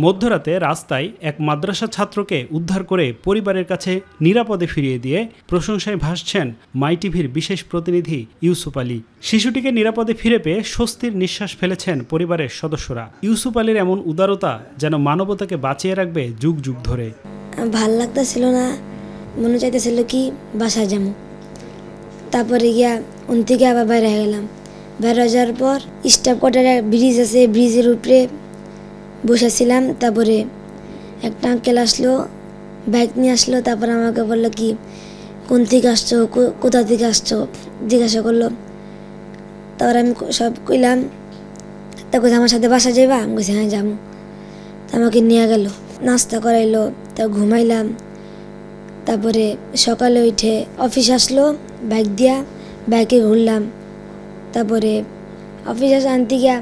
মধ্যরাতে রাস্তায় এক মাদ্রাসা ছাত্রকে উদ্ধার করে পরিবারের কাছে নিরাপদে ফিরিয়ে দিয়ে প্রশংসায় ভাসছেন মাই টিভির বিশেষ প্রতিনিধি ইউসুফ আলী। শিশুটিকে নিরাপদে ফিরে পেয়ে স্বস্তির নিঃশ্বাস ফেলেছেন পরিবারের সদস্যরা। ইউসুফ আলীর এমন উদারতা যেন মানবতাকে বাঁচিয়ে রাখবে যুগ যুগ ধরে। ভাল লাগতেছিল না, মনে চাইতেছিল কি বাসায় যাবো। তারপরে গিয়া উন থেকে আবার বাইরে গেলাম। বাইরে যাওয়ার পর স্টাফ কোয়ার্টারে ব্রিজ আছে, ব্রিজের উপরে বসেছিলাম। তারপরে একটা আঙ্কেল আসলো, বাইক নিয়ে আসলো। তারপর আমাকে বললো কি কোন থেকে আসছো, কোথা থেকে আসছো জিজ্ঞাসা করলো। তারপর আমি সব কইলাম। তারপর আমার সাথে বাসা যাইবা, আমি বলছি হ্যাঁ যাবো। আমাকে নিয়ে গেল, নাস্তা করাইলো, তা ঘুমাইলাম। তারপরে সকালে উঠে অফিস আসলো, বাইক দিয়া বাইকে ঘুরলাম। তারপরে অফিস আনতে গিয়া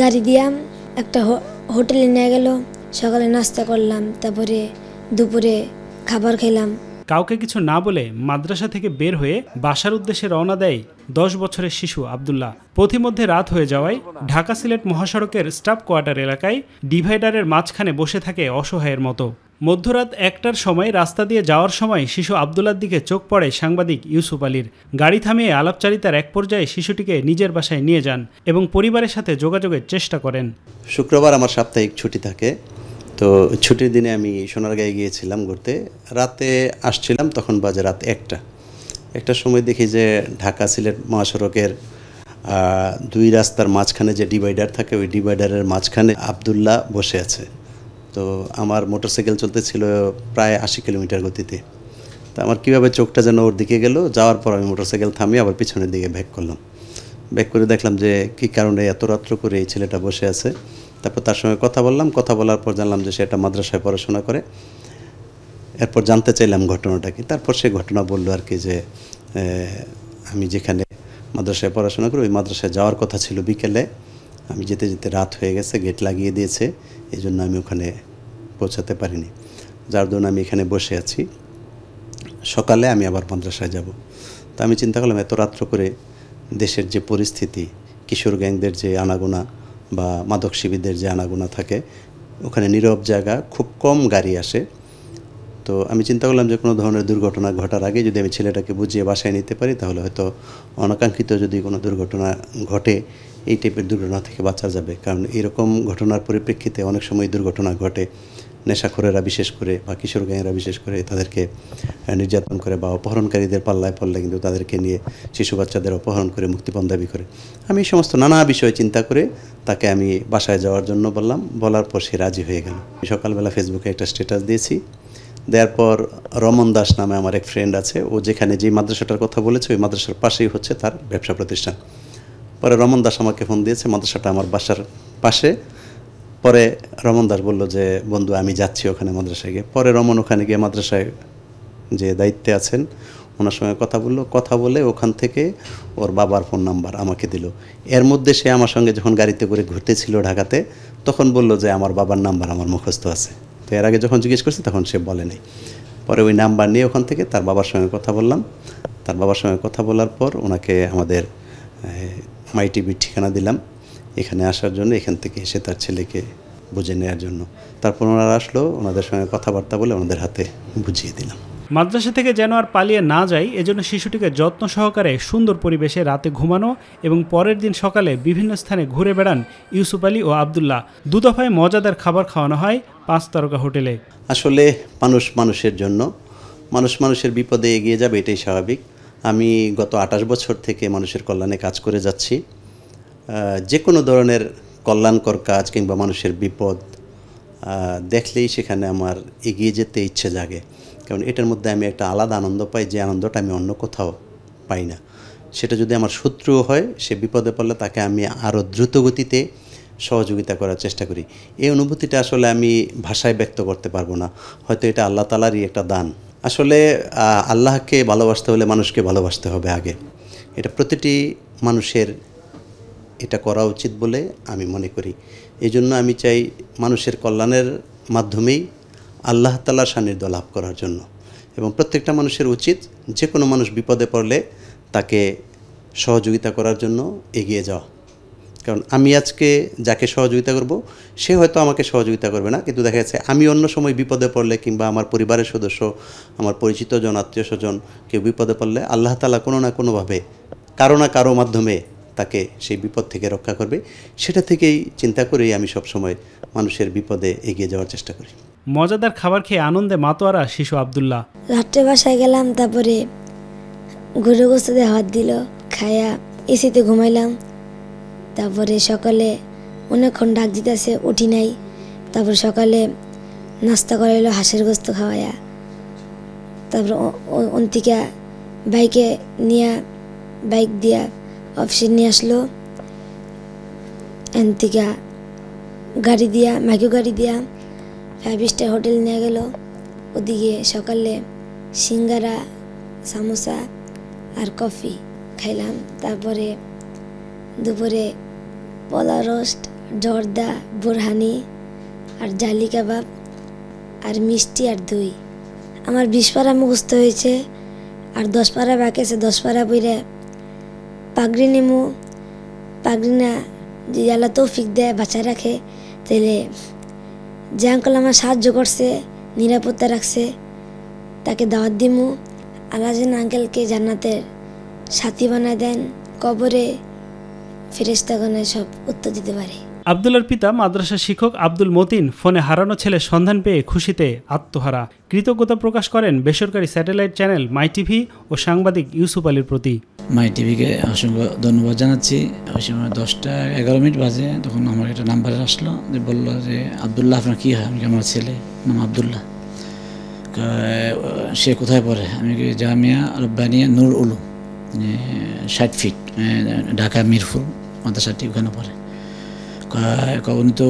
গাড়ি দিয়া একটা হোটেলে নিয়ে গেল। সকালে নাস্তা করলাম, তারপরে দুপুরে খাবার খেলাম। কাউকে কিছু না বলে মাদ্রাসা থেকে বের হয়ে বাসার উদ্দেশ্যে রওনা দেয় 10 বছরের শিশু আবদুল্লাহ। পথিমধ্যে রাত হয়ে যাওয়ায় ঢাকা সিলেট মহাসড়কের স্টাফ কোয়ার্টার এলাকায় ডিভাইডারের মাঝখানে বসে থাকে অসহায়ের মতো। মধ্যরাত 1টার সময় রাস্তা দিয়ে যাওয়ার সময় শিশু আবদুল্লার দিকে চোখ পড়ে সাংবাদিক ইউসুফ আলীর। গাড়ি থামিয়ে আলাপচারিতার এক পর্যায়ে শিশুটিকে নিজের বাসায় নিয়ে যান এবং পরিবারের সাথে যোগাযোগের চেষ্টা করেন। শুক্রবার আমার সাপ্তাহিক ছুটি থাকে, তো ছুটির দিনে আমি সোনারগাঁয়ে গিয়েছিলাম ঘুরতে। রাতে আসছিলাম, তখন বাজে রাত 1টার সময় দেখি যে ঢাকা সিলেট মহাসড়কের 2 রাস্তার মাঝখানে যে ডিভাইডার থাকে, ওই ডিভাইডারের মাঝখানে আবদুল্লাহ বসে আছে। তো আমার মোটরসাইকেল চলতেছিল প্রায় 80 কিলোমিটার গতিতে। তো আমার কীভাবে চোখটা যেন ওর দিকে গেল। যাওয়ার পর আমি মোটরসাইকেল থামিয়ে আবার পিছনের দিকে ব্যাক করলাম। ব্যাক করে দেখলাম যে কী কারণে এত রাত্র করে এই ছেলেটা বসে আছে। তারপর তার সঙ্গে কথা বললাম। কথা বলার পর জানলাম যে সে একটা মাদ্রাসায় পড়াশোনা করে। এরপর জানতে চাইলাম ঘটনাটা কি। তারপর সে ঘটনা বললো আর কি যে আমি যেখানে মাদ্রাসায় পড়াশোনা করি ওই মাদ্রাসায় যাওয়ার কথা ছিল বিকেলে। আমি যেতে যেতে রাত হয়ে গেছে, গেট লাগিয়ে দিয়েছে, এই জন্য আমি ওখানে পৌঁছাতে পারিনি, যার জন্য আমি এখানে বসে আছি। সকালে আমি আবার মাদ্রাসায় যাব। তো আমি চিন্তা করলাম এত রাত্র করে দেশের যে পরিস্থিতি, কিশোর গ্যাংদের যে আনাগোনা বা মাদক শিবিরদের যে আনাগোনা থাকে, ওখানে নীরব জায়গা, খুব কম গাড়ি আসে। তো আমি চিন্তা করলাম যে কোনো ধরনের দুর্ঘটনা ঘটার আগে যদি আমি ছেলেটাকে বুঝিয়ে বাসায় নিতে পারি, তাহলে হয়তো অনাকাঙ্ক্ষিত যদি কোনো দুর্ঘটনা ঘটে, এই টাইপের দুর্ঘটনা থেকে বাঁচা যাবে। কারণ এরকম ঘটনার পরিপ্রেক্ষিতে অনেক সময় দুর্ঘটনা ঘটে। নেশাখোরেরা বিশেষ করে বা কিশোর গ্যাংরা বিশেষ করে তাদেরকে নির্যাতন করে বা অপহরণকারীদের পাল্লায় পড়লে কিন্তু তাদেরকে নিয়ে শিশু বাচ্চাদের অপহরণ করে মুক্তিপণ দাবি করে। আমি এই সমস্ত নানা বিষয় চিন্তা করে তাকে আমি বাসায় যাওয়ার জন্য বললাম। বলার পর সে রাজি হয়ে গেল। সকালবেলা ফেসবুকে একটা স্ট্যাটাস দিয়েছি। দেওয়ার পর রমন দাস নামে আমার এক ফ্রেন্ড আছে, ও যেখানে যে মাদ্রাসাটার কথা বলেছে ওই মাদ্রাসার পাশেই হচ্ছে তার ব্যবসা প্রতিষ্ঠান। পরে রমন দাস আমাকে ফোন দিয়েছে, মাদ্রাসাটা আমার বাসার পাশে। পরে রমন দাস বলল যে বন্ধু আমি যাচ্ছি ওখানে মাদ্রাসায় গিয়ে। পরে রমন ওখানে গিয়ে মাদ্রাসায় যে দায়িত্বে আছেন ওনার সঙ্গে কথা বললো। কথা বলে ওখান থেকে ওর বাবার ফোন নাম্বার আমাকে দিল। এর মধ্যে সে আমার সঙ্গে যখন গাড়িতে করে ঘুরতেছিল ঢাকাতে, তখন বলল যে আমার বাবার নাম্বার আমার মুখস্থ আছে। তো এর আগে যখন জিজ্ঞেস করছি তখন সে বলেনি। পরে ওই নাম্বার নিয়ে ওখান থেকে তার বাবার সঙ্গে কথা বললাম। তার বাবার সঙ্গে কথা বলার পর ওনাকে আমাদের মাই টিভির ঠিকানা দিলাম এখানে আসার জন্য, এখান থেকে এসে তার ছেলেকে বুঝে নেওয়ার জন্য। তারপর ওনারা আসলো, ওনাদের সঙ্গে কথাবার্তা বলে ওনাদের হাতে বুঝিয়ে দিলাম। মাদ্রাসা থেকে যেন আর পালিয়ে না যায় এজন্য শিশুটিকে যত্ন সহকারে সুন্দর পরিবেশে রাতে ঘুমানো এবং পরের দিন সকালে বিভিন্ন স্থানে ঘুরে বেড়ান ইউসুফ আলী ও আবদুল্লাহ। 2 দফায় মজাদার খাবার খাওয়ানো হয় 5 তারকা হোটেলে। আসলে মানুষ মানুষের জন্য, মানুষ মানুষের বিপদে এগিয়ে যাবে, এটাই স্বাভাবিক। আমি গত 28 বছর থেকে মানুষের কল্যাণে কাজ করে যাচ্ছি। যে কোনো ধরনের কল্যাণকর কাজ কিংবা মানুষের বিপদ দেখলেই সেখানে আমার এগিয়ে যেতে ইচ্ছে জাগে। কারণ এটার মধ্যে আমি একটা আলাদা আনন্দ পাই, যে আনন্দটা আমি অন্য কোথাও পাই না। সেটা যদি আমার শত্রুও হয়, সে বিপদে পড়লে তাকে আমি আরও দ্রুত গতিতে সহযোগিতা করার চেষ্টা করি। এই অনুভূতিটা আসলে আমি ভাষায় ব্যক্ত করতে পারবো না। হয়তো এটা আল্লাহ তাআলারই একটা দান। আসলে আল্লাহকে ভালোবাসতে হলে মানুষকে ভালোবাসতে হবে আগে। এটা প্রতিটি মানুষের এটা করা উচিত বলে আমি মনে করি। এই জন্য আমি চাই মানুষের কল্যাণের মাধ্যমেই আল্লাহ তাআলার সান্নিধ্য লাভ করার জন্য। এবং প্রত্যেকটা মানুষের উচিত যে কোনো মানুষ বিপদে পড়লে তাকে সহযোগিতা করার জন্য এগিয়ে যাওয়া। কারণ আমি আজকে যাকে সহযোগিতা করব সে হয়তো আমাকে সহযোগিতা করবে না, কিন্তু দেখা যাচ্ছে আমি অন্য সময় বিপদে পড়লে কিংবা আমার পরিবারের সদস্য, আমার পরিচিত জন, আত্মীয় স্বজন কেউ বিপদে পড়লে আল্লাহ তাআলা কোনো না কোনোভাবে কারো না কারো মাধ্যমে তাকে সেই বিপদ থেকে রক্ষা করবে। সেটা থেকেই চিন্তা করেই আমি সবসময় মানুষের বিপদে এগিয়ে যাওয়ার চেষ্টা করি। মজাদার খাবার খেয়ে আনন্দে মাতোয়ারা শিশু আব্দুল্লাহ। রাত্রে বাসায় গেলাম, তারপরে গরু গোস্ত দিয়ে হাত দিল, খায়া এসিতে ঘুমাইলাম। তারপরে সকালে অনেকক্ষণ ডাক দিতেছে, উঠি নাই। তারপর সকালে নাস্তা করাইলো হাঁসের গোস্ত খাওয়াইয়া। তারপর অন্তিকা বাইকে নিয়ে বাইক দিয়া অফিসে নিয়ে আসলো, এনতিকা গাড়ি দিয়া ম্যাগো গাড়ি দিয়া 5 স্টার হোটেল নিয়ে গেল। ওদিকে সকালে সিঙ্গারা, সামোসা আর কফি খাইলাম। তারপরে দুপুরে পলা রোস্ট, জর্দা, বোরহানি আর জালি কাবাব আর মিষ্টি আর দই। আমার 20 পারা মুখস্থ হয়েছে আর 10 পারা বাকি আছে। 10 পারা বইরে পাগড়ি নেমু, পাগড়ি না যে আল্লাহ তৌফিক দেয় বাঁচায় রাখে, তাহলে যে আঙ্কল আমার সাহায্য করছে, নিরাপত্তা রাখছে, তাকে দাওয়াত দিমু। আল্লাহ যেন আঙ্কেলকে জান্নাতের সাথী বানায় দেন, কবরে ফেরেশতাগণে সব উত্তর দিতে পারে। আব্দুল্লাহর পিতা মাদ্রাসা শিক্ষক আব্দুল মতিন ফোনে হারানো ছেলের সন্ধান পেয়ে খুশিতে আত্মহারা। কৃতজ্ঞতা প্রকাশ করেন বেসরকারি স্যাটেলাইট চ্যানেল মাই টিভি ও সাংবাদিক ইউসুফ আলীর প্রতি। মাই টিভিকে অসংখ্য ধন্যবাদ জানাচ্ছি। ওই সময় 10:11 বাজে, তখন আমার একটা নাম্বার আসলো, যে বললো যে আব্দুল্লাহ আপনার কী হয়? আমি আমার ছেলে নাম আব্দুল্লাহ, সে কোথায় পড়ে? আমি জামিয়া রব্বানিয়া নূর উলুম 60 ফিট ঢাকা মিরপুর মাদ্রাসাটি ওখানে পড়ে। উনি তো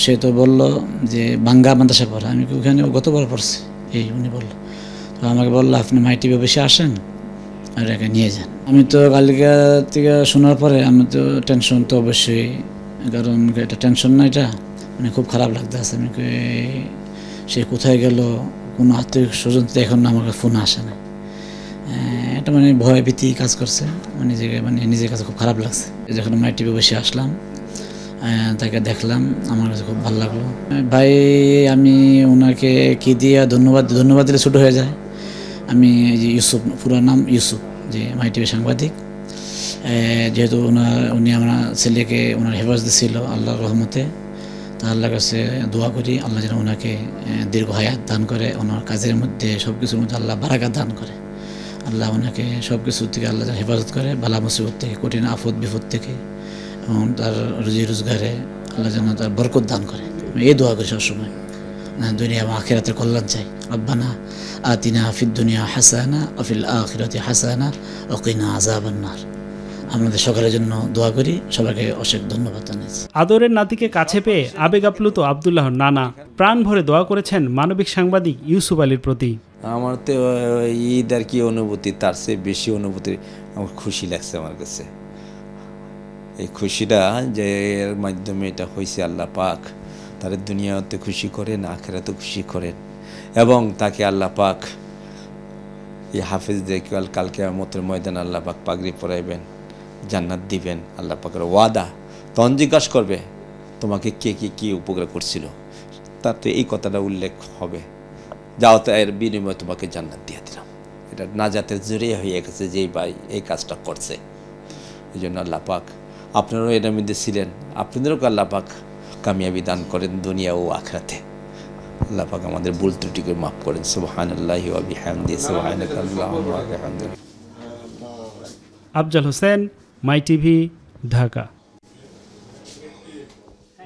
সে তো বললো যে বাঙ্গা মাদ্রাসা পড়ে। আমি ওখানে গতবার পড়ছে এই উনি বললো। তো আমাকে বললো আপনি মাই টিভি অফিসে আসেন আর একে নিয়ে যান। আমি তো কালকা থেকে শোনার পরে আমি তো টেনশন তো অবশ্যই, কারণ এটা টেনশন না, এটা মানে খুব খারাপ লাগতে আছে। আমি সে কোথায় গেল, কোনো আত্মীয় স্বজন তো এখন আমাকে ফোন আসে না। এটা মানে ভয় ভীতি কাজ করছে, মানে নিজের কাছে খুব খারাপ লাগছে। যখন মাই টিভি বসে আসলাম, তাকে দেখলাম, আমার কাছে খুব ভালো লাগলো। ভাই আমি ওনাকে কি দিয়ে ধন্যবাদ দিলে ছোটো হয়ে যায়। আমি যে ইউসুফ, পুরো নাম ইউসুফ, যে মাই টিভি সাংবাদিক, যেহেতু উনি আমার ছেলেকে ওনার হেফাজতে ছিল আল্লাহর রহমতে, তা আল্লাহর কাছে দোয়া করি আল্লাহ যেন ওনাকে দীর্ঘ হায়াত দান করে, ওনার কাজের মধ্যে সব কিছুর মধ্যে আল্লাহ বারাকাত দান করে, আল্লাহ ওনাকে সব কিছুর থেকে আল্লাহ যেন হেফাজত করে, বালা মুসিবত থেকে, কঠিন আফত বিপদ থেকে, এবং তার রুজি রোজগারে আল্লাহ যেন তার বরকত দান করে। এই দোয়া করি সবসময়, দুনিয়া এবং আখিরাতের কল্যাণ চাই। রব্বানা আতিনা ফিদ দুনিয়া হাসানা ওয়া ফিল আখিরাতি হাসানা ওয়া কিনা আযাবান নার। আমাদের সকলের জন্য দোয়া করি। সবাইকে অশেষ ধন্যবাদ জানাচ্ছি। আদরের নাতিকে কাছে পেয়ে আবেগ আপ্লুত আব্দুল্লাহর নানা প্রাণ ভরে দোয়া করেছেন মানবিক সাংবাদিক ইউসুফ আলীর প্রতি। আমার তো ঈদ আর কি অনুভূতি, তার চেয়ে বেশি অনুভূতি আমার খুশি লাগছে আমার কাছে। এই খুশিটা যে এর মাধ্যমে এটা হয়েছে, আল্লাহ পাক তার দুনিয়াতে খুশি করেন, আখিরাতে খুশি করেন, এবং তাকে আল্লাহ পাক এই হাফেজ দেখে কালকে কিয়ামতের ময়দানে আল্লাহ পাক পাগড়ি পরাইবেন, জান্নাত দিবেন। আল্লাহ পাকের ওয়াদা। তখন জিজ্ঞাসা করবে তোমাকে কে কি উপকার করছিল, তাতে এই কথাটা উল্লেখ হবে, যাও তো এর বিনিময়ে তোমাকে জান্নাত দিয়ে দিলাম। এটা নাজাতের জরিয়া হয়ে গেছে যেই ভাই এই কাজটা করছে। এই জন্য আল্লাহ পাক আপনারাও এটার মধ্যে ছিলেন, আপনাদেরও আল্লাহ পাক কামিয়াবি দান করেন দুনিয়া ও আখিরাতে। আল্লাহ পাক আমাদের ভুল ত্রুটিকে মাফ করেন। সুবহানাল্লাহি ওয়া বিহামদিহি, সুবহানাকা আল্লাহুম্মা ওয়া বিহামদিকা। আফজাল হোসেন, মাই টিভি, ঢাকা।